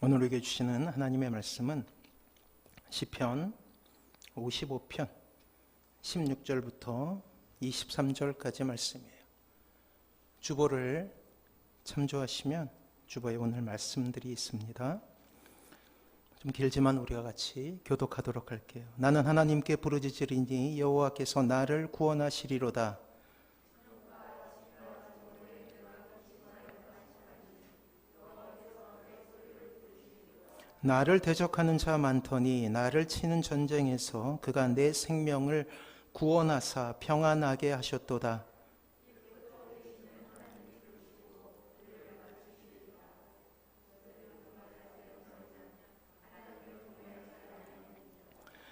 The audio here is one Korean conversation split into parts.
오늘 우리에게 주시는 하나님의 말씀은 시편 55편 16절부터 23절까지 말씀이에요. 주보를 참조하시면 주보에 오늘 말씀들이 있습니다. 좀 길지만 우리가 같이 교독하도록 할게요. 나는 하나님께 부르짖으리니 여호와께서 나를 구원하시리로다. 나를 대적하는 자 많더니 나를 치는 전쟁에서 그가 내 생명을 구원하사 평안하게 하셨도다.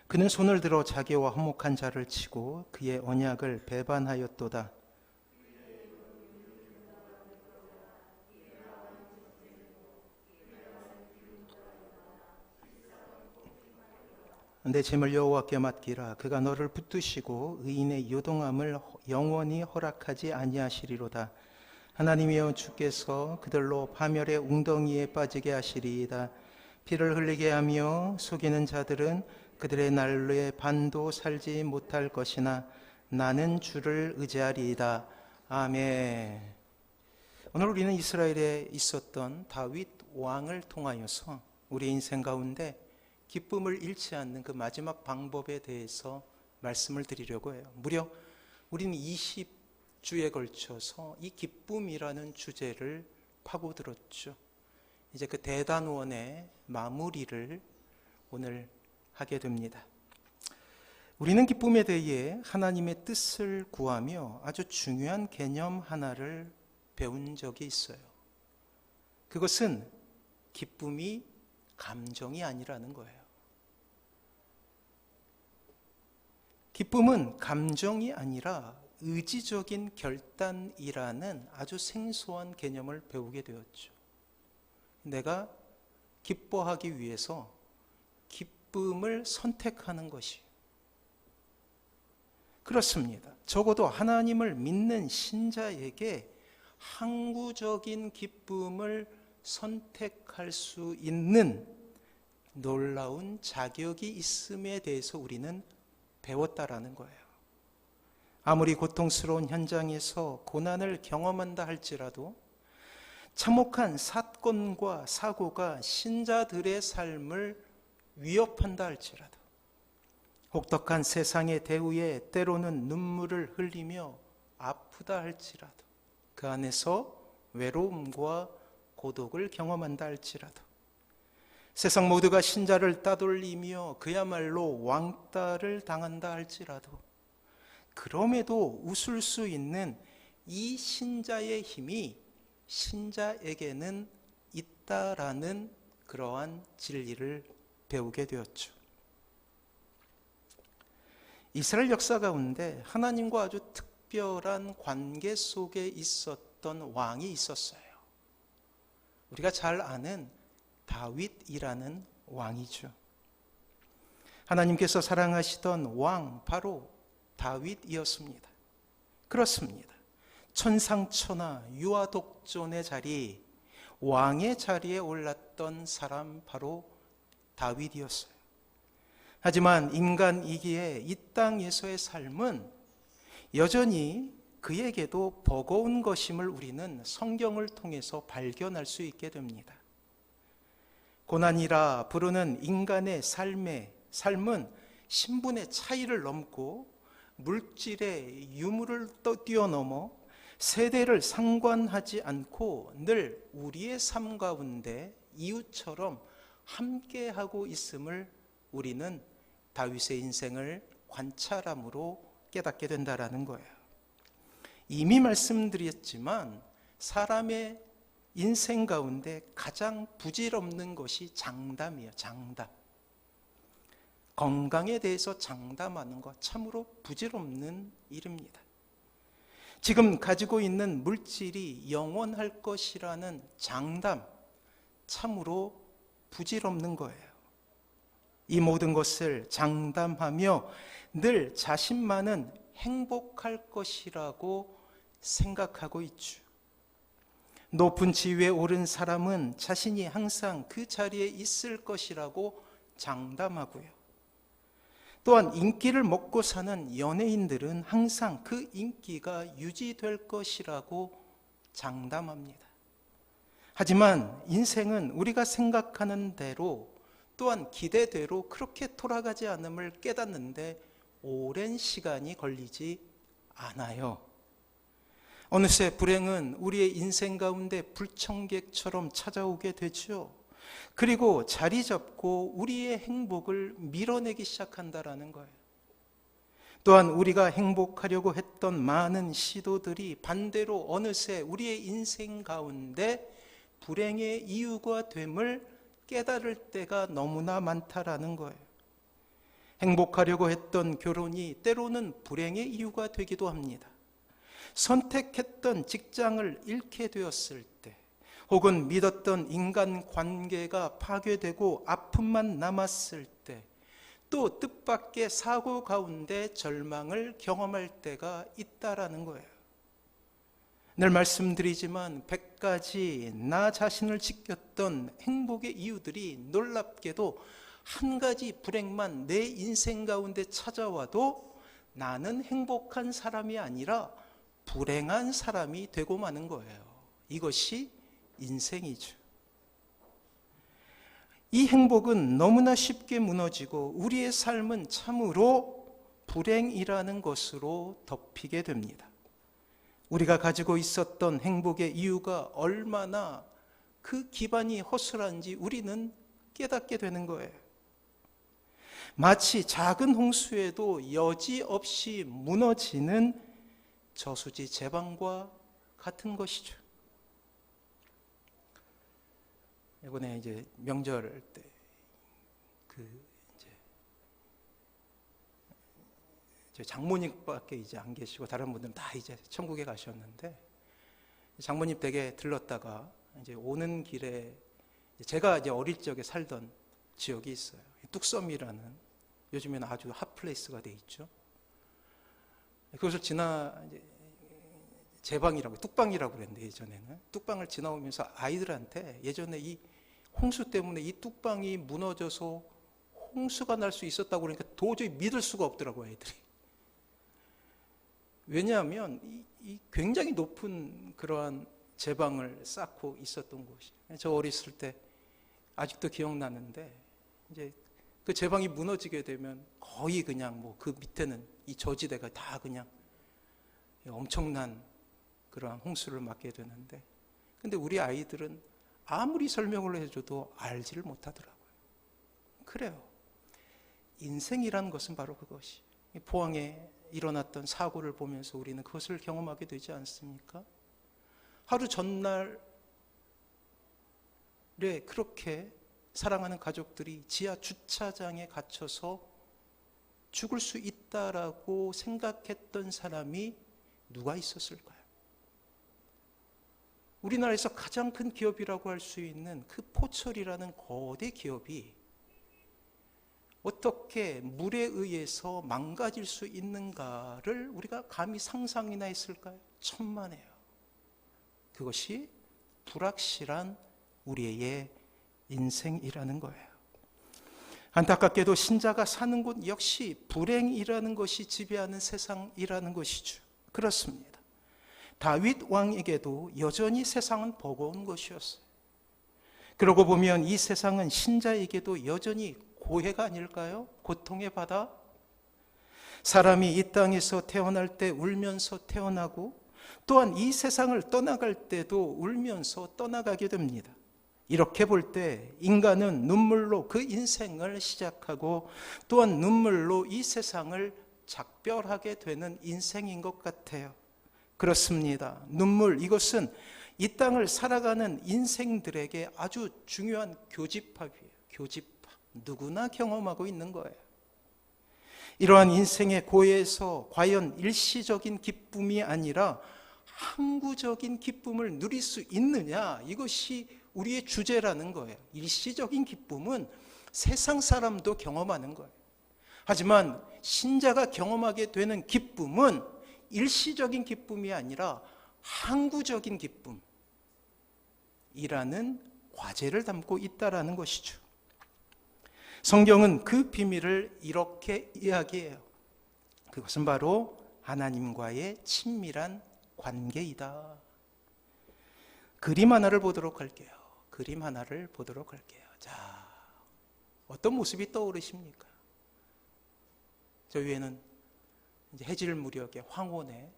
그는 손을 들어 자기와 화목한 자를 치고 그의 언약을 배반하였도다. 내 짐을 여호와께 맡기라. 그가 너를 붙드시고 의인의 요동함을 영원히 허락하지 아니하시리로다. 하나님이여, 주께서 그들로 파멸의 웅덩이에 빠지게 하시리이다. 피를 흘리게 하며 속이는 자들은 그들의 날로의 반도 살지 못할 것이나 나는 주를 의지하리이다. 아멘. 오늘 우리는 이스라엘에 있었던 다윗 왕을 통하여서 우리 인생 가운데 기쁨을 잃지 않는 그 마지막 방법에 대해서 말씀을 드리려고 해요. 무려 우리는 20주에 걸쳐서 이 기쁨이라는 주제를 파고들었죠. 이제 그 대단원의 마무리를 오늘 하게 됩니다. 우리는 기쁨에 대해 하나님의 뜻을 구하며 아주 중요한 개념 하나를 배운 적이 있어요. 그것은 기쁨이 감정이 아니라는 거예요. 기쁨은 감정이 아니라 의지적인 결단이라는 아주 생소한 개념을 배우게 되었죠. 내가 기뻐하기 위해서 기쁨을 선택하는 것이 그렇습니다. 적어도 하나님을 믿는 신자에게 항구적인 기쁨을 선택할 수 있는 놀라운 자격이 있음에 대해서 우리는 배웠다라는 거예요. 아무리 고통스러운 현장에서 고난을 경험한다 할지라도 참혹한 사건과 사고가 신자들의 삶을 위협한다 할지라도 혹독한 세상의 대우에 때로는 눈물을 흘리며 아프다 할지라도 그 안에서 외로움과 고독을 경험한다 할지라도 세상 모두가 신자를 따돌리며 그야말로 왕따를 당한다 할지라도 그럼에도 웃을 수 있는 이 신자의 힘이 신자에게는 있다라는 그러한 진리를 배우게 되었죠. 이스라엘 역사 가운데 하나님과 아주 특별한 관계 속에 있었던 왕이 있었어요. 우리가 잘 아는 다윗이라는 왕이죠. 하나님께서 사랑하시던 왕 바로 다윗이었습니다. 그렇습니다. 천상천하 유아독존의 자리, 왕의 자리에 올랐던 사람 바로 다윗이었어요. 하지만 인간이기에 이 땅에서의 삶은 여전히 그에게도 버거운 것임을 우리는 성경을 통해서 발견할 수 있게 됩니다. 고난이라 부르는 인간의 삶은 신분의 차이를 넘고 물질의 유무를 뛰어넘어 세대를 상관하지 않고 늘 우리의 삶 가운데 이웃처럼 함께하고 있음을 우리는 다윗의 인생을 관찰함으로 깨닫게 된다라는 거예요. 이미 말씀드렸지만 사람의 인생 가운데 가장 부질없는 것이 장담이에요. 장담. 건강에 대해서 장담하는 것 참으로 부질없는 일입니다. 지금 가지고 있는 물질이 영원할 것이라는 장담 참으로 부질없는 거예요. 이 모든 것을 장담하며 늘 자신만은 행복할 것이라고 생각하고 있죠. 높은 지위에 오른 사람은 자신이 항상 그 자리에 있을 것이라고 장담하고요. 또한 인기를 먹고 사는 연예인들은 항상 그 인기가 유지될 것이라고 장담합니다. 하지만 인생은 우리가 생각하는 대로 또한 기대대로 그렇게 돌아가지 않음을 깨닫는데 오랜 시간이 걸리지 않아요. 어느새 불행은 우리의 인생 가운데 불청객처럼 찾아오게 되죠. 그리고 자리 잡고 우리의 행복을 밀어내기 시작한다라는 거예요. 또한 우리가 행복하려고 했던 많은 시도들이 반대로 어느새 우리의 인생 가운데 불행의 이유가 됨을 깨달을 때가 너무나 많다라는 거예요. 행복하려고 했던 결혼이 때로는 불행의 이유가 되기도 합니다. 선택했던 직장을 잃게 되었을 때, 혹은 믿었던 인간관계가 파괴되고 아픔만 남았을 때, 또 뜻밖의 사고 가운데 절망을 경험할 때가 있다라는 거예요. 늘 말씀드리지만 100가지 나 자신을 지켰던 행복의 이유들이 놀랍게도 한 가지 불행만 내 인생 가운데 찾아와도 나는 행복한 사람이 아니라 불행한 사람이 되고 마는 거예요. 이것이 인생이죠. 이 행복은 너무나 쉽게 무너지고 우리의 삶은 참으로 불행이라는 것으로 덮이게 됩니다. 우리가 가지고 있었던 행복의 이유가 얼마나 그 기반이 허술한지 우리는 깨닫게 되는 거예요. 마치 작은 홍수에도 여지없이 무너지는 저수지 제방과 같은 것이죠. 이번에 이제 명절 때 장모님밖에 이제 안 계시고 다른 분들은 다 이제 천국에 가셨는데, 장모님 댁에 들렀다가 이제 오는 길에 제가 이제 어릴 적에 살던 지역이 있어요. 뚝섬이라는, 요즘에는 아주 핫플레이스가 돼 있죠. 그것을 이제 제방이라고, 뚝방이라고 그랬는데, 예전에는 뚝방을 지나오면서 아이들한테 예전에 이 홍수 때문에 이 뚝방이 무너져서 홍수가 날 수 있었다고 그러니까 도저히 믿을 수가 없더라고요, 아이들이. 왜냐하면 이 굉장히 높은 그러한 제방을 쌓고 있었던 곳이, 저 어렸을 때 아직도 기억나는데, 이제 그 제방이 무너지게 되면 거의 그냥 뭐 그 밑에는 이 저지대가 다 그냥 엄청난 그러한 홍수를 맞게 되는데, 근데 우리 아이들은 아무리 설명을 해줘도 알지를 못하더라고요. 그래요. 인생이라는 것은 바로 그것이, 포항에 일어났던 사고를 보면서 우리는 그것을 경험하게 되지 않습니까? 하루 전날에 그렇게 사랑하는 가족들이 지하 주차장에 갇혀서 죽을 수 있다라고 생각했던 사람이 누가 있었을까요? 우리나라에서 가장 큰 기업이라고 할 수 있는 그 포철이라는 거대 기업이 어떻게 물에 의해서 망가질 수 있는가를 우리가 감히 상상이나 했을까요? 천만에요. 그것이 불확실한 우리의 인생이라는 거예요. 안타깝게도 신자가 사는 곳 역시 불행이라는 것이 지배하는 세상이라는 것이죠. 그렇습니다. 다윗 왕에게도 여전히 세상은 버거운 것이었어요. 그러고 보면 이 세상은 신자에게도 여전히 고해가 아닐까요? 고통의 바다. 사람이 이 땅에서 태어날 때 울면서 태어나고, 또한 이 세상을 떠나갈 때도 울면서 떠나가게 됩니다. 이렇게 볼 때 인간은 눈물로 그 인생을 시작하고, 또한 눈물로 이 세상을 작별하게 되는 인생인 것 같아요. 그렇습니다. 눈물, 이것은 이 땅을 살아가는 인생들에게 아주 중요한 교집합이에요. 교집합. 누구나 경험하고 있는 거예요. 이러한 인생의 고해에서 과연 일시적인 기쁨이 아니라 항구적인 기쁨을 누릴 수 있느냐, 이것이 우리의 주제라는 거예요. 일시적인 기쁨은 세상 사람도 경험하는 거예요. 하지만 신자가 경험하게 되는 기쁨은 일시적인 기쁨이 아니라 항구적인 기쁨, 과제를 담고 있다라는 것이죠. 성경은 그 비밀을 이렇게 이야기해요. 그것은 바로 하나님과의 친밀한 관계이다. 그림 하나를 보도록 할게요. 자, 어떤 모습이 떠오르십니까? 저 위에는 이제 해질 무렵에 황혼에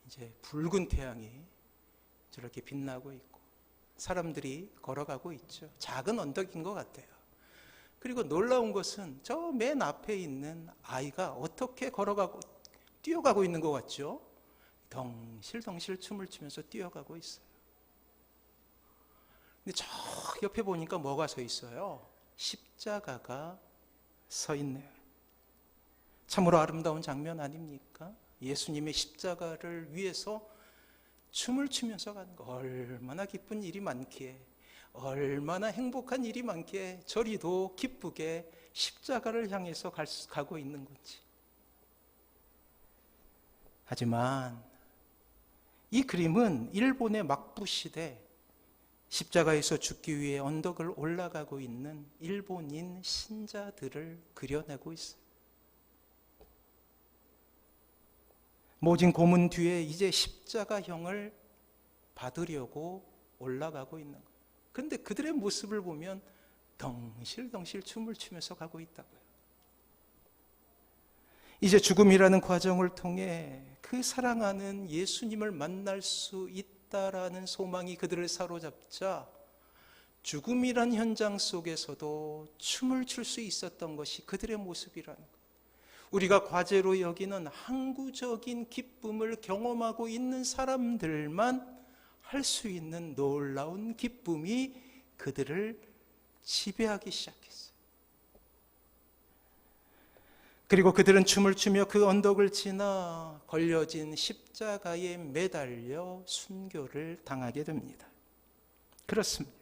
이제 붉은 태양이 저렇게 빛나고 있고 사람들이 걸어가고 있죠. 작은 언덕인 것 같아요. 그리고 놀라운 것은 저 맨 앞에 있는 아이가 어떻게 뛰어가고 있는 것 같죠? 덩실덩실 춤을 추면서 뛰어가고 있어요. 근데 저 옆에 보니까 뭐가 서 있어요? 십자가가 서 있네요. 참으로 아름다운 장면 아닙니까? 예수님의 십자가를 위해서 춤을 추면서 가는 거, 얼마나 기쁜 일이 많기에, 얼마나 행복한 일이 많기에 저리도 기쁘게 십자가를 향해서 가고 있는 건지. 하지만 이 그림은 일본의 막부 시대 십자가에서 죽기 위해 언덕을 올라가고 있는 일본인 신자들을 그려내고 있어요. 모진 고문 뒤에 이제 십자가형을 받으려고 올라가고 있는 거예요. 그런데 그들의 모습을 보면 덩실덩실 춤을 추면서 가고 있다고요. 이제 죽음이라는 과정을 통해 그 사랑하는 예수님을 만날 수 있다라는 소망이 그들을 사로잡자 죽음이란 현장 속에서도 춤을 출 수 있었던 것이 그들의 모습이라는 거예요. 우리가 과제로 여기는 항구적인 기쁨을 경험하고 있는 사람들만 할 수 있는 놀라운 기쁨이 그들을 지배하기 시작했어요. 그리고 그들은 춤을 추며 그 언덕을 지나 걸려진 십자가에 매달려 순교를 당하게 됩니다. 그렇습니다.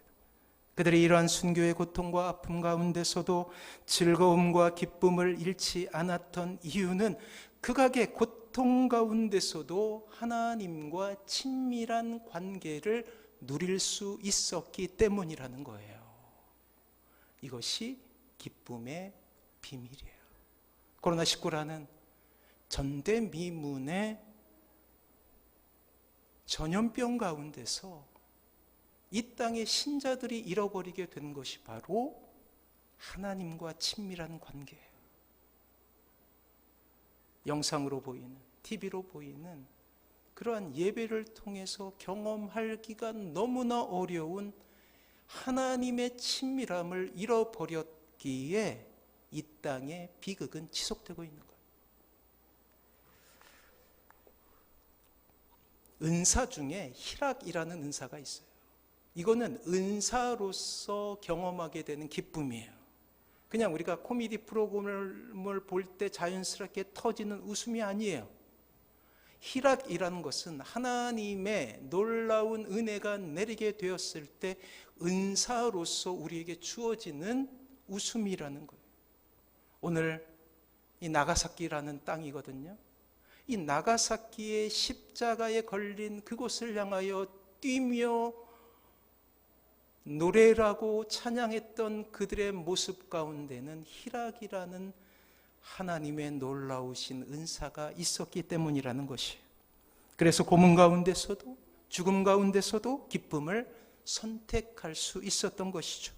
그들이 이러한 순교의 고통과 아픔 가운데서도 즐거움과 기쁨을 잃지 않았던 이유는 극악의 고통 가운데서도 하나님과 친밀한 관계를 누릴 수 있었기 때문이라는 거예요. 이것이 기쁨의 비밀이에요. 코로나19라는 전대미문의 전염병 가운데서 이 땅의 신자들이 잃어버리게 된 것이 바로 하나님과 친밀한 관계예요. 영상으로 보이는, TV로 보이는 그러한 예배를 통해서 경험하기가 너무나 어려운 하나님의 친밀함을 잃어버렸기에 이 땅의 비극은 지속되고 있는 거예요. 은사 중에 희락이라는 은사가 있어요. 이거는 은사로서 경험하게 되는 기쁨이에요. 그냥 우리가 코미디 프로그램을 볼 때 자연스럽게 터지는 웃음이 아니에요. 희락이라는 것은 하나님의 놀라운 은혜가 내리게 되었을 때 은사로서 우리에게 주어지는 웃음이라는 거예요. 오늘 이 나가사키라는 땅이거든요. 이 나가사키의 십자가에 걸린 그곳을 향하여 뛰며 노래라고 찬양했던 그들의 모습 가운데는 희락이라는 하나님의 놀라우신 은사가 있었기 때문이라는 것이에요. 그래서 고문 가운데서도 죽음 가운데서도 기쁨을 선택할 수 있었던 것이죠.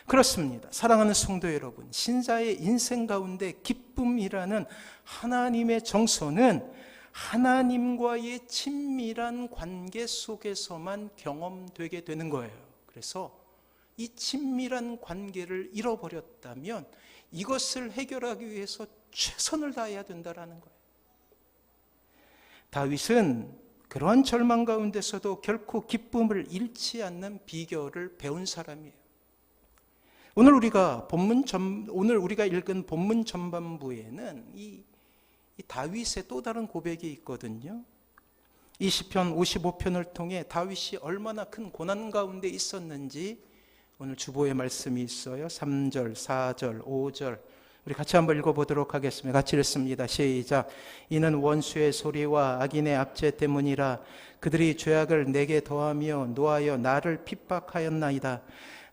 그렇습니다. 사랑하는 성도 여러분, 신자의 인생 가운데 기쁨이라는 하나님의 정서는 하나님과의 친밀한 관계 속에서만 경험되게 되는 거예요. 그래서 이 친밀한 관계를 잃어버렸다면 이것을 해결하기 위해서 최선을 다해야 된다는 거예요. 다윗은 그러한 절망 가운데서도 결코 기쁨을 잃지 않는 비결을 배운 사람이에요. 오늘 우리가 읽은 본문 전반부에는 이 다윗의 또 다른 고백이 있거든요. 이 시편 55편을 통해 다윗이 얼마나 큰 고난 가운데 있었는지 오늘 주보의 말씀이 있어요. 3절, 4절, 5절 우리 같이 한번 읽어보도록 하겠습니다. 같이 읽습니다. 시작. 이는 원수의 소리와 악인의 압제 때문이라. 그들이 죄악을 내게 더하며 노하여 나를 핍박하였나이다.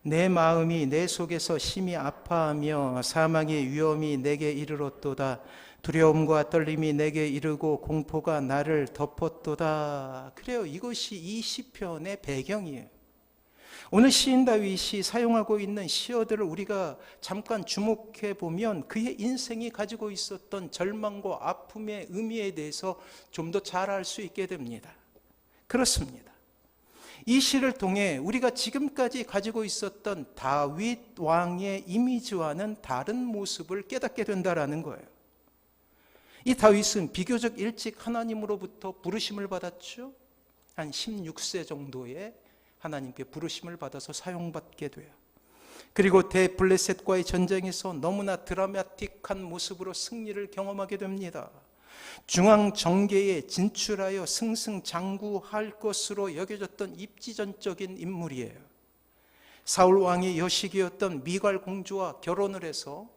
내 마음이 내 속에서 심히 아파하며 사망의 위험이 내게 이르렀도다. 두려움과 떨림이 내게 이르고 공포가 나를 덮었도다. 그래요. 이것이 이 시편의 배경이에요. 오늘 시인 다윗이 사용하고 있는 시어들을 우리가 잠깐 주목해 보면 그의 인생이 가지고 있었던 절망과 아픔의 의미에 대해서 좀 더 잘 알 수 있게 됩니다. 그렇습니다. 이 시를 통해 우리가 지금까지 가지고 있었던 다윗 왕의 이미지와는 다른 모습을 깨닫게 된다는 거예요. 이 다윗은 비교적 일찍 하나님으로부터 부르심을 받았죠. 한 16세 정도에 하나님께 부르심을 받아서 사용받게 돼요. 그리고 대블레셋과의 전쟁에서 너무나 드라마틱한 모습으로 승리를 경험하게 됩니다. 중앙 정계에 진출하여 승승장구할 것으로 여겨졌던 입지전적인 인물이에요. 사울 왕의 여식이었던 미갈 공주와 결혼을 해서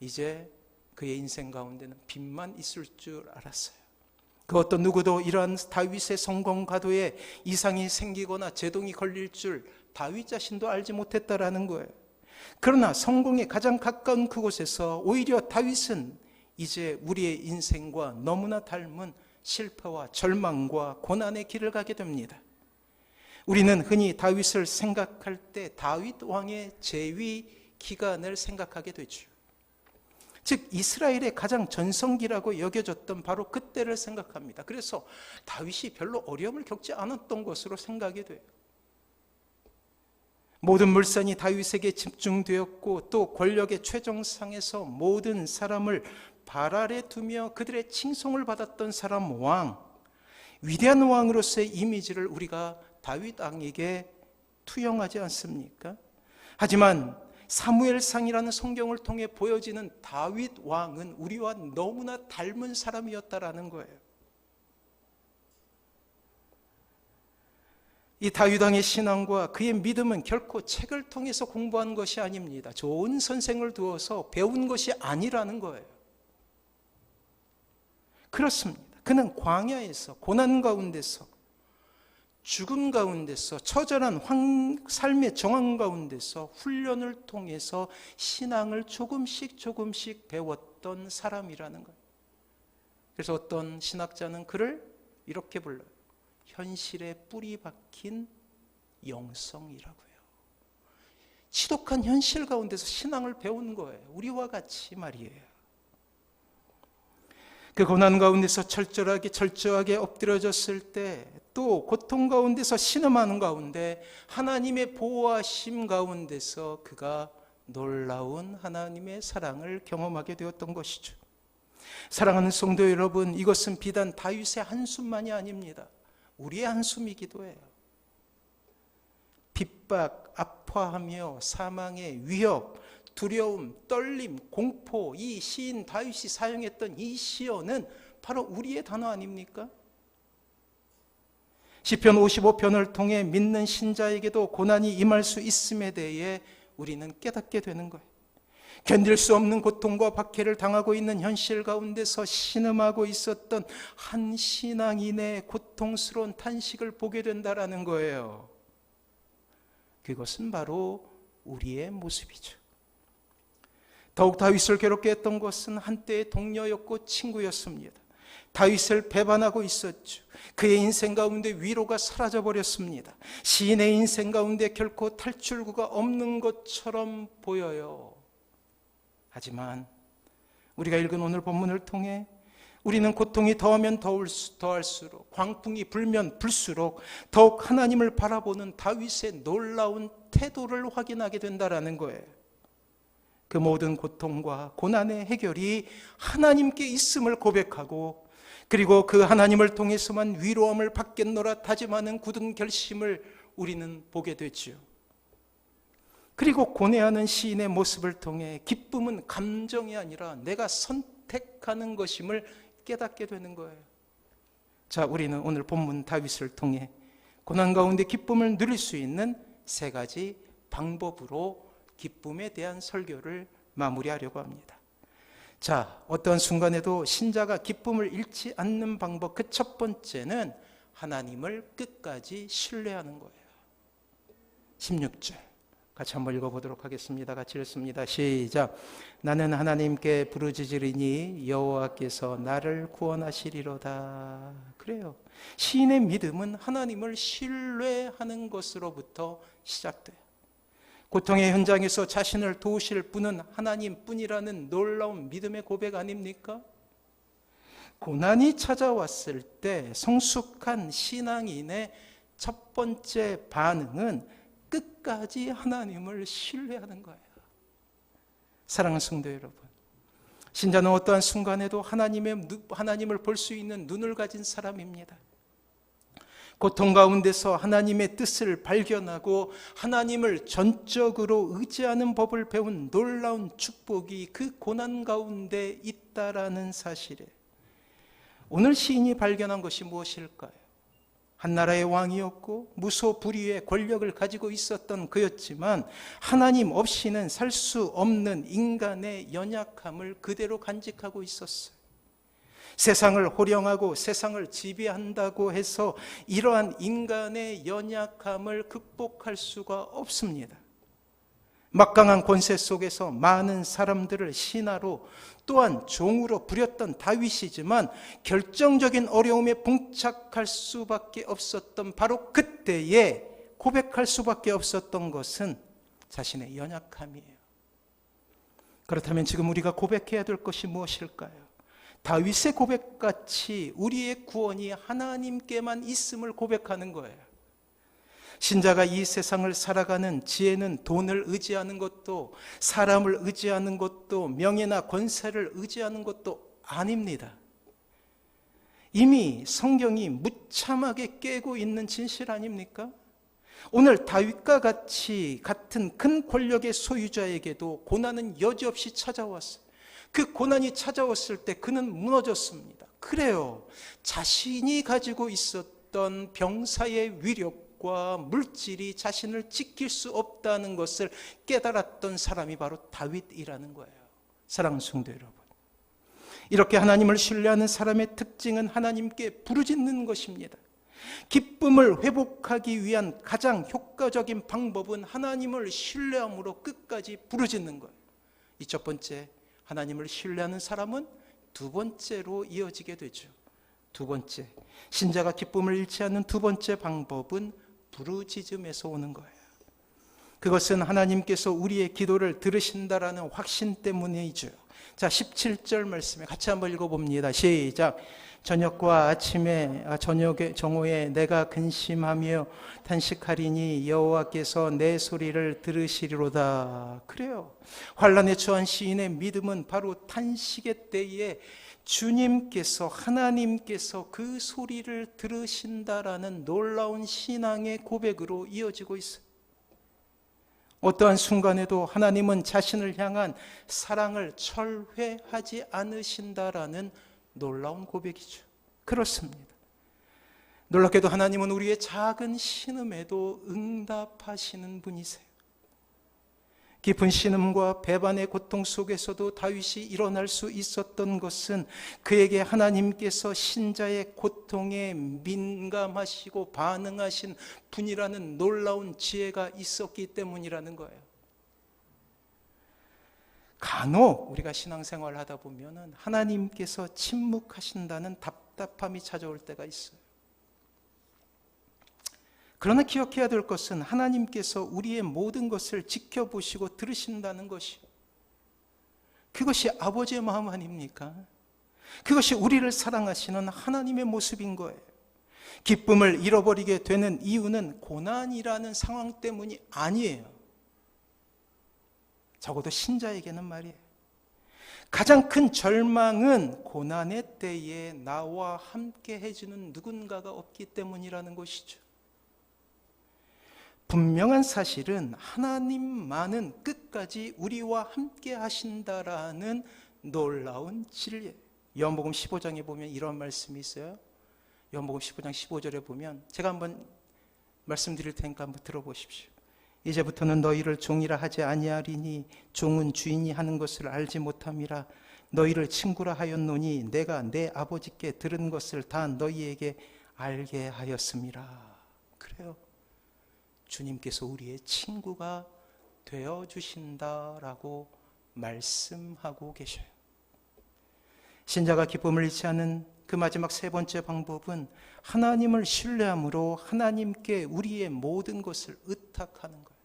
이제 그의 인생 가운데는 빚만 있을 줄 알았어요. 그 어떤 누구도 이러한 다윗의 성공 가도에 이상이 생기거나 제동이 걸릴 줄 다윗 자신도 알지 못했다라는 거예요. 그러나 성공에 가장 가까운 그곳에서 오히려 다윗은 이제 우리의 인생과 너무나 닮은 실패와 절망과 고난의 길을 가게 됩니다. 우리는 흔히 다윗을 생각할 때 다윗 왕의 재위 기간을 생각하게 되죠. 즉 이스라엘의 가장 전성기라고 여겨졌던 바로 그때를 생각합니다. 그래서 다윗이 별로 어려움을 겪지 않았던 것으로 생각이 돼요. 모든 물산이 다윗에게 집중되었고 또 권력의 최정상에서 모든 사람을 발 아래 두며 그들의 칭송을 받았던 사람 왕, 위대한 왕으로서의 이미지를 우리가 다윗 왕에게 투영하지 않습니까? 하지만 사무엘상이라는 성경을 통해 보여지는 다윗 왕은 우리와 너무나 닮은 사람이었다라는 거예요. 이 다윗 왕의 신앙과 그의 믿음은 결코 책을 통해서 공부한 것이 아닙니다. 좋은 선생을 두어서 배운 것이 아니라는 거예요. 그렇습니다. 그는 광야에서, 고난 가운데서, 죽음 가운데서, 처절한 삶의 정황 가운데서 훈련을 통해서 신앙을 조금씩 배웠던 사람이라는 거예요. 그래서 어떤 신학자는 그를 이렇게 불러요. 현실에 뿌리 박힌 영성이라고 해요. 지독한 현실 가운데서 신앙을 배운 거예요. 우리와 같이 말이에요. 그 고난 가운데서 철저하게 엎드려졌을 때, 또 고통 가운데서 신음하는 가운데 하나님의 보호하심 가운데서 그가 놀라운 하나님의 사랑을 경험하게 되었던 것이죠. 사랑하는 성도 여러분, 이것은 비단 다윗의 한숨만이 아닙니다. 우리의 한숨이기도 해요. 핍박, 아파하며 사망의 위협, 두려움, 떨림, 공포, 이 시인 다윗이 사용했던 이 시어는 바로 우리의 단어 아닙니까? 시편 55편을 통해 믿는 신자에게도 고난이 임할 수 있음에 대해 우리는 깨닫게 되는 거예요. 견딜 수 없는 고통과 박해를 당하고 있는 현실 가운데서 신음하고 있었던 한 신앙인의 고통스러운 탄식을 보게 된다라는 거예요. 그것은 바로 우리의 모습이죠. 더욱 다윗을 괴롭게 했던 것은 한때의 동료였고 친구였습니다. 다윗을 배반하고 있었죠. 그의 인생 가운데 위로가 사라져버렸습니다. 시인의 인생 가운데 결코 탈출구가 없는 것처럼 보여요. 하지만 우리가 읽은 오늘 본문을 통해 우리는 고통이 더하면 더할수록, 광풍이 불면 불수록 더욱 하나님을 바라보는 다윗의 놀라운 태도를 확인하게 된다는 거예요. 그 모든 고통과 고난의 해결이 하나님께 있음을 고백하고, 그리고 그 하나님을 통해서만 위로함을 받겠노라 다짐하는 굳은 결심을 우리는 보게 되죠. 그리고 고뇌하는 시인의 모습을 통해 기쁨은 감정이 아니라 내가 선택하는 것임을 깨닫게 되는 거예요. 자, 우리는 오늘 본문 다윗을 통해 고난 가운데 기쁨을 누릴 수 있는 세 가지 방법으로 기쁨에 대한 설교를 마무리하려고 합니다. 자, 어떤 순간에도 신자가 기쁨을 잃지 않는 방법, 그 첫 번째는 하나님을 끝까지 신뢰하는 거예요. 16절 같이 한번 읽어보도록 하겠습니다. 같이 읽습니다. 시작. 나는 하나님께 부르짖으리니 여호와께서 나를 구원하시리로다. 그래요. 시인의 믿음은 하나님을 신뢰하는 것으로부터 시작돼요. 고통의 현장에서 자신을 도우실 분은 하나님뿐이라는 놀라운 믿음의 고백 아닙니까? 고난이 찾아왔을 때 성숙한 신앙인의 첫 번째 반응은 끝까지 하나님을 신뢰하는 거예요. 사랑하는 성도 여러분, 신자는 어떠한 순간에도 하나님을 볼 수 있는 눈을 가진 사람입니다. 고통 가운데서 하나님의 뜻을 발견하고 하나님을 전적으로 의지하는 법을 배운 놀라운 축복이 그 고난 가운데 있다라는 사실에 오늘 시인이 발견한 것이 무엇일까요? 한 나라의 왕이었고 무소불위의 권력을 가지고 있었던 그였지만 하나님 없이는 살 수 없는 인간의 연약함을 그대로 간직하고 있었어요. 세상을 호령하고 세상을 지배한다고 해서 이러한 인간의 연약함을 극복할 수가 없습니다. 막강한 권세 속에서 많은 사람들을 신하로 또한 종으로 부렸던 다윗이지만 결정적인 어려움에 봉착할 수밖에 없었던 바로 그때에 고백할 수밖에 없었던 것은 자신의 연약함이에요. 그렇다면 지금 우리가 고백해야 될 것이 무엇일까요? 다윗의 고백같이 우리의 구원이 하나님께만 있음을 고백하는 거예요. 신자가 이 세상을 살아가는 지혜는 돈을 의지하는 것도 사람을 의지하는 것도 명예나 권세를 의지하는 것도 아닙니다. 이미 성경이 무참하게 깨고 있는 진실 아닙니까? 오늘 다윗과 같은 큰 권력의 소유자에게도 고난은 여지없이 찾아왔어요. 그 고난이 찾아왔을 때 그는 무너졌습니다. 그래요. 자신이 가지고 있었던 병사의 위력과 물질이 자신을 지킬 수 없다는 것을 깨달았던 사람이 바로 다윗이라는 거예요. 사랑하는 성도 여러분, 이렇게 하나님을 신뢰하는 사람의 특징은 하나님께 부르짖는 것입니다. 기쁨을 회복하기 위한 가장 효과적인 방법은 하나님을 신뢰함으로 끝까지 부르짖는 거예요. 이 첫 번째, 하나님을 신뢰하는 사람은 두 번째로 이어지게 되죠. 두 번째, 신자가 기쁨을 잃지 않는 두 번째 방법은 부르짖음에서 오는 거예요. 그것은 하나님께서 우리의 기도를 들으신다라는 확신 때문이죠. 자, 17절 말씀에 같이 한번 읽어봅니다. 시작. 저녁과 아침에 정오에 내가 근심하며 탄식하리니 여호와께서 내 소리를 들으시리로다. 그래요. 환난에 처한 시인의 믿음은 바로 탄식의 때에 주님께서 하나님께서 그 소리를 들으신다라는 놀라운 신앙의 고백으로 이어지고 있어요. 어떠한 순간에도 하나님은 자신을 향한 사랑을 철회하지 않으신다라는 놀라운 고백이죠. 그렇습니다. 놀랍게도 하나님은 우리의 작은 신음에도 응답하시는 분이세요. 깊은 신음과 배반의 고통 속에서도 다윗이 일어날 수 있었던 것은 그에게 하나님께서 신자의 고통에 민감하시고 반응하신 분이라는 놀라운 지혜가 있었기 때문이라는 거예요. 간혹 우리가 신앙생활을 하다 보면 하나님께서 침묵하신다는 답답함이 찾아올 때가 있어요. 그러나 기억해야 될 것은 하나님께서 우리의 모든 것을 지켜보시고 들으신다는 것이, 그것이 아버지의 마음 아닙니까? 그것이 우리를 사랑하시는 하나님의 모습인 거예요. 기쁨을 잃어버리게 되는 이유는 고난이라는 상황 때문이 아니에요. 적어도 신자에게는 말이에요. 가장 큰 절망은 고난의 때에 나와 함께 해주는 누군가가 없기 때문이라는 것이죠. 분명한 사실은 하나님만은 끝까지 우리와 함께 하신다라는 놀라운 진리예요. 요한복음 15장에 보면 이런 말씀이 있어요. 요한복음 15장 15절에 보면 제가 한번 말씀드릴 테니까 한번 들어보십시오. 이제부터는 너희를 종이라 하지 아니하리니 종은 주인이 하는 것을 알지 못함이라. 너희를 친구라 하였노니 내가 내 아버지께 들은 것을 다 너희에게 알게 하였음이라. 그래요. 주님께서 우리의 친구가 되어주신다라고 말씀하고 계셔요. 신자가 기쁨을 잃지 않은 그 마지막 세 번째 방법은 하나님을 신뢰함으로 하나님께 우리의 모든 것을 의탁하는 거예요.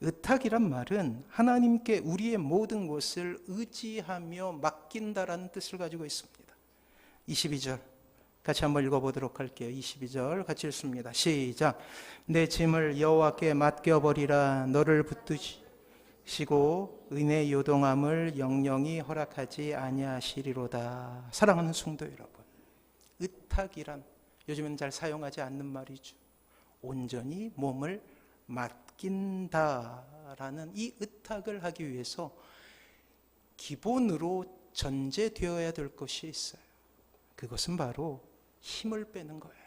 의탁이란 말은 하나님께 우리의 모든 것을 의지하며 맡긴다라는 뜻을 가지고 있습니다. 22절 같이 한번 읽어보도록 할게요. 22절 같이 읽습니다. 시작. 내 짐을 여호와께 맡겨버리라. 너를 붙드시고 은혜 요동함을 영영히 허락하지 아니하시리로다. 사랑하는 성도 여러분, 의탁이란 요즘은 잘 사용하지 않는 말이죠. 온전히 몸을 맡긴다라는 이 의탁을 하기 위해서 기본으로 전제되어야 될 것이 있어요. 그것은 바로 힘을 빼는 거예요.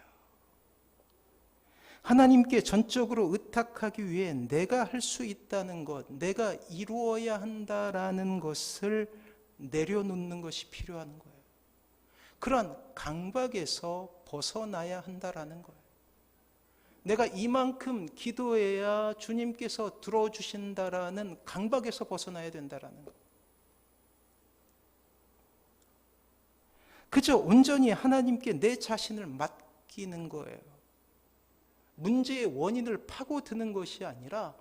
하나님께 전적으로 의탁하기 위해 내가 할 수 있다는 것, 내가 이루어야 한다라는 것을 내려놓는 것이 필요한 거예요. 그러한 강박에서 벗어나야 한다라는 거예요. 내가 이만큼 기도해야 주님께서 들어주신다라는 강박에서 벗어나야 된다라는 거예요. 그저 온전히 하나님께 내 자신을 맡기는 거예요. 문제의 원인을 파고드는 것이 아니라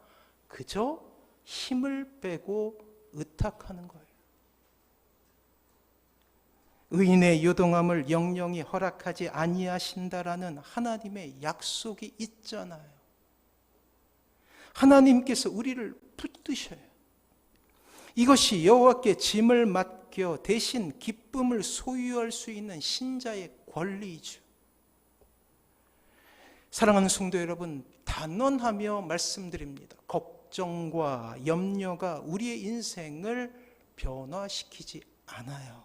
그저 힘을 빼고 의탁하는 거예요. 의인의 요동함을 영영히 허락하지 아니하신다라는 하나님의 약속이 있잖아요. 하나님께서 우리를 붙드셔요. 이것이 여호와께 짐을 맡겨 대신 기쁨을 소유할 수 있는 신자의 권리이죠. 사랑하는 성도 여러분, 단언하며 말씀드립니다. 걱정과 염려가 우리의 인생을 변화시키지 않아요.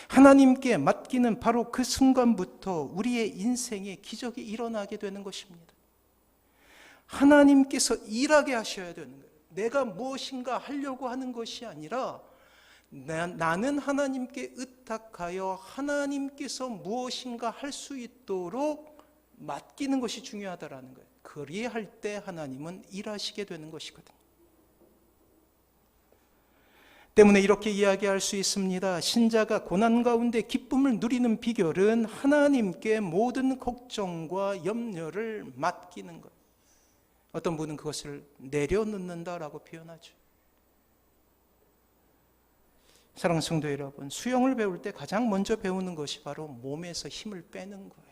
하나님께 맡기는 바로 그 순간부터 우리의 인생에 기적이 일어나게 되는 것입니다. 하나님께서 일하게 하셔야 되는 거예요. 내가 무엇인가 하려고 하는 것이 아니라 나는 하나님께 의탁하여 하나님께서 무엇인가 할 수 있도록 맡기는 것이 중요하다라는 거예요. 그리할 때 하나님은 일하시게 되는 것이거든요. 때문에 이렇게 이야기할 수 있습니다. 신자가 고난 가운데 기쁨을 누리는 비결은 하나님께 모든 걱정과 염려를 맡기는 것. 어떤 분은 그것을 내려놓는다라고 표현하죠. 사랑하는 성도 여러분, 수영을 배울 때 가장 먼저 배우는 것이 바로 몸에서 힘을 빼는 거예요.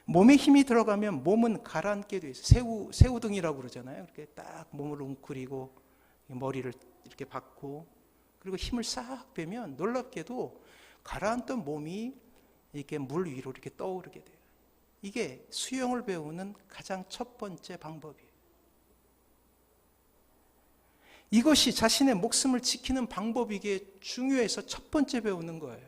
몸에 힘이 들어가면 몸은 가라앉게 돼 있어요. 새우등이라고 그러잖아요. 이렇게 딱 몸을 웅크리고 머리를 이렇게 박고 그리고 힘을 싹 빼면 놀랍게도 가라앉던 몸이 이렇게 물 위로 이렇게 떠오르게 돼요. 이게 수영을 배우는 가장 첫 번째 방법이에요. 이것이 자신의 목숨을 지키는 방법이기에 중요해서 첫 번째 배우는 거예요.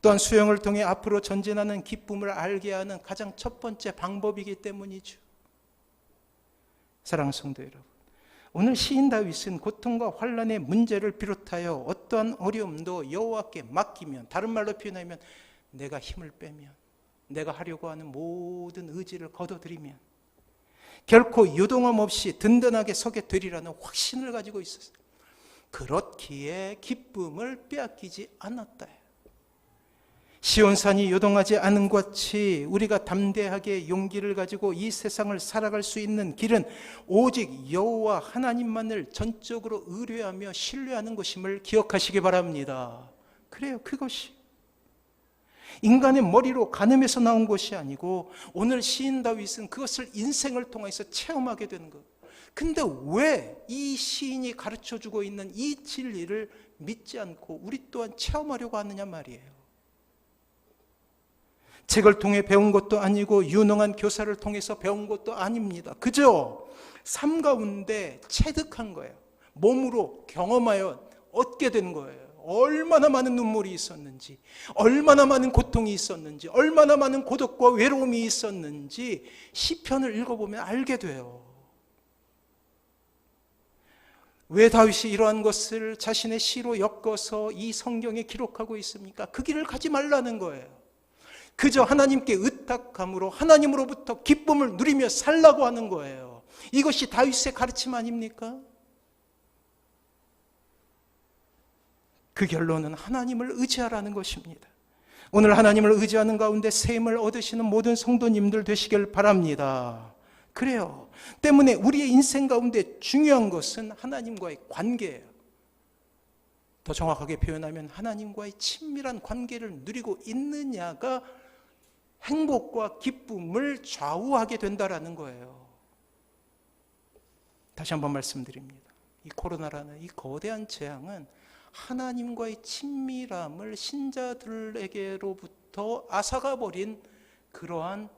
또한 수영을 통해 앞으로 전진하는 기쁨을 알게 하는 가장 첫 번째 방법이기 때문이죠. 사랑하는 성도 여러분, 오늘 시인 다윗은 고통과 환난의 문제를 비롯하여 어떠한 어려움도 여호와께 맡기면, 다른 말로 표현하면 내가 힘을 빼면, 내가 하려고 하는 모든 의지를 거둬들이면 결코 요동함 없이 든든하게 서게 되리라는 확신을 가지고 있었어요. 그렇기에 기쁨을 빼앗기지 않았다. 시온산이 요동하지 않은 것 같이 우리가 담대하게 용기를 가지고 이 세상을 살아갈 수 있는 길은 오직 여호와 하나님만을 전적으로 의뢰하며 신뢰하는 것임을 기억하시기 바랍니다. 그래요, 그것이 인간의 머리로 가늠해서 나온 것이 아니고 오늘 시인 다윗은 그것을 인생을 통해서 체험하게 되는 거예요. 근데 왜 이 시인이 가르쳐주고 있는 이 진리를 믿지 않고 우리 또한 체험하려고 하느냐 말이에요. 책을 통해 배운 것도 아니고 유능한 교사를 통해서 배운 것도 아닙니다. 그저 삶 가운데 체득한 거예요. 몸으로 경험하여 얻게 된 거예요. 얼마나 많은 눈물이 있었는지, 얼마나 많은 고통이 있었는지, 얼마나 많은 고독과 외로움이 있었는지 시편을 읽어보면 알게 돼요. 왜 다윗이 이러한 것을 자신의 시로 엮어서 이 성경에 기록하고 있습니까? 그 길을 가지 말라는 거예요. 그저 하나님께 의탁함으로 하나님으로부터 기쁨을 누리며 살라고 하는 거예요. 이것이 다윗의 가르침 아닙니까? 그 결론은 하나님을 의지하라는 것입니다. 오늘 하나님을 의지하는 가운데 셈을 얻으시는 모든 성도님들 되시길 바랍니다. 그래요. 때문에 우리의 인생 가운데 중요한 것은 하나님과의 관계예요. 더 정확하게 표현하면 하나님과의 친밀한 관계를 누리고 있느냐가 행복과 기쁨을 좌우하게 된다라는 거예요. 다시 한번 말씀드립니다. 이 코로나라는 이 거대한 재앙은 하나님과의 친밀함을 신자들에게로부터 앗아가 버린 그러한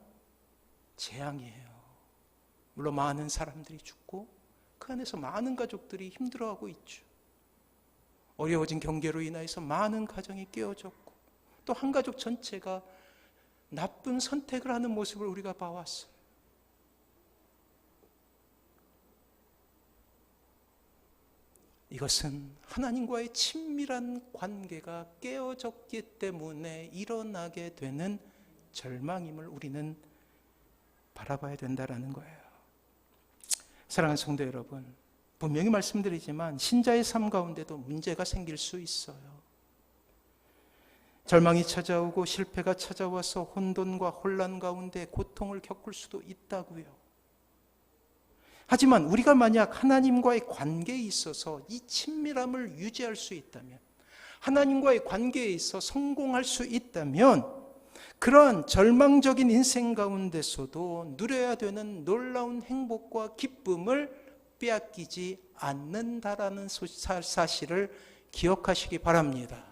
재앙이에요. 물론 많은 사람들이 죽고 그 안에서 많은 가족들이 힘들어하고 있죠. 어려워진 경계로 인해서 많은 가정이 깨어졌고 또 한 가족 전체가 나쁜 선택을 하는 모습을 우리가 봐왔어요. 이것은 하나님과의 친밀한 관계가 깨어졌기 때문에 일어나게 되는 절망임을 우리는 바라봐야 된다는 거예요. 사랑하는 성도 여러분, 분명히 말씀드리지만 신자의 삶 가운데도 문제가 생길 수 있어요. 절망이 찾아오고 실패가 찾아와서 혼돈과 혼란 가운데 고통을 겪을 수도 있다고요. 하지만 우리가 만약 하나님과의 관계에 있어서 이 친밀함을 유지할 수 있다면, 하나님과의 관계에 있어 성공할 수 있다면 그러한 절망적인 인생 가운데서도 누려야 되는 놀라운 행복과 기쁨을 빼앗기지 않는다라는 사실을 기억하시기 바랍니다.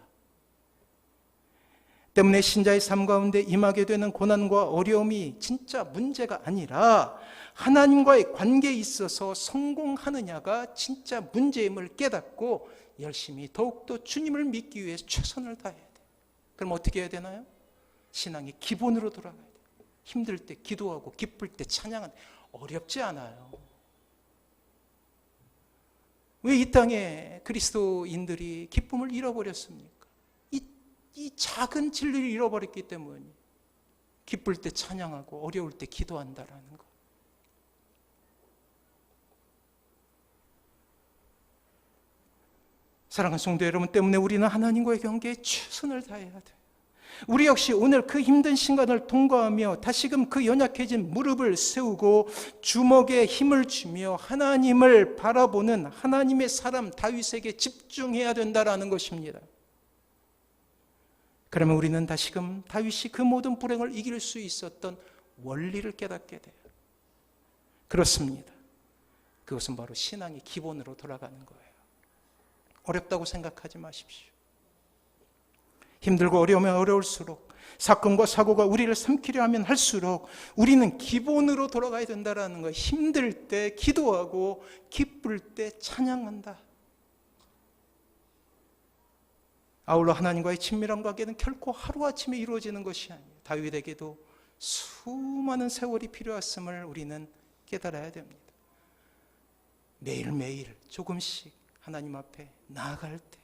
때문에 신자의 삶 가운데 임하게 되는 고난과 어려움이 진짜 문제가 아니라 하나님과의 관계에 있어서 성공하느냐가 진짜 문제임을 깨닫고 열심히 더욱더 주님을 믿기 위해서 최선을 다해야 돼요. 그럼 어떻게 해야 되나요? 신앙의 기본으로 돌아가야 돼요. 힘들 때 기도하고 기쁠 때 찬양하는, 어렵지 않아요. 왜 이 땅에 그리스도인들이 기쁨을 잃어버렸습니까? 이 작은 진리를 잃어버렸기 때문에 기쁠 때 찬양하고 어려울 때 기도한다라는 것. 사랑하는 성도 여러분, 때문에 우리는 하나님과의 관계에 최선을 다해야 돼요. 우리 역시 오늘 그 힘든 시간을 통과하며 다시금 그 연약해진 무릎을 세우고 주먹에 힘을 주며 하나님을 바라보는 하나님의 사람 다윗에게 집중해야 된다라는 것입니다. 그러면 우리는 다시금 다윗이 그 모든 불행을 이길 수 있었던 원리를 깨닫게 돼요. 그렇습니다. 그것은 바로 신앙의 기본으로 돌아가는 거예요. 어렵다고 생각하지 마십시오. 힘들고 어려우면 어려울수록, 사건과 사고가 우리를 삼키려 하면 할수록 우리는 기본으로 돌아가야 된다는 거예요. 힘들 때 기도하고 기쁠 때 찬양한다. 아울러 하나님과의 친밀한 관계는 결코 하루아침에 이루어지는 것이 아니에요. 다윗에게도 수많은 세월이 필요했음을 우리는 깨달아야 됩니다. 매일매일 조금씩 하나님 앞에 나아갈 때,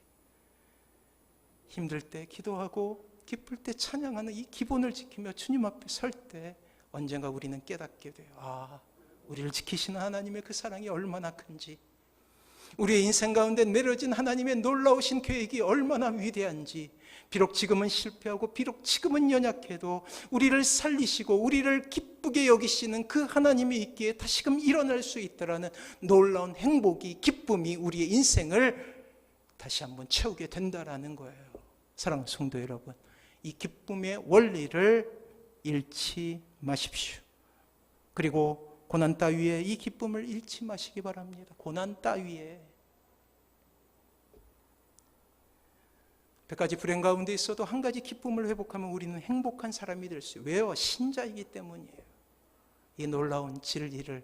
힘들 때 기도하고 기쁠 때 찬양하는 이 기본을 지키며 주님 앞에 설 때 언젠가 우리는 깨닫게 돼요. 우리를 지키시는 하나님의 그 사랑이 얼마나 큰지, 우리의 인생 가운데 내려진 하나님의 놀라우신 계획이 얼마나 위대한지, 비록 지금은 실패하고 비록 지금은 연약해도 우리를 살리시고 우리를 기쁘게 여기시는 그 하나님이 있기에 다시금 일어날 수 있다라는 놀라운 행복이, 기쁨이 우리의 인생을 다시 한번 채우게 된다라는 거예요. 사랑하는 성도 여러분, 이 기쁨의 원리를 잃지 마십시오. 그리고 고난 따위에 이 기쁨을 잃지 마시기 바랍니다. 고난 따위에 100가지 불행 가운데 있어도 한 가지 기쁨을 회복하면 우리는 행복한 사람이 될 수 있어요. 왜요? 신자이기 때문이에요. 이 놀라운 진리를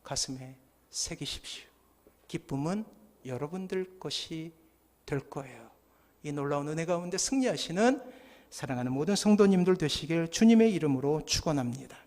가슴에 새기십시오. 기쁨은 여러분들 것이 될 거예요. 이 놀라운 은혜 가운데 승리하시는 사랑하는 모든 성도님들 되시길 주님의 이름으로 축원합니다.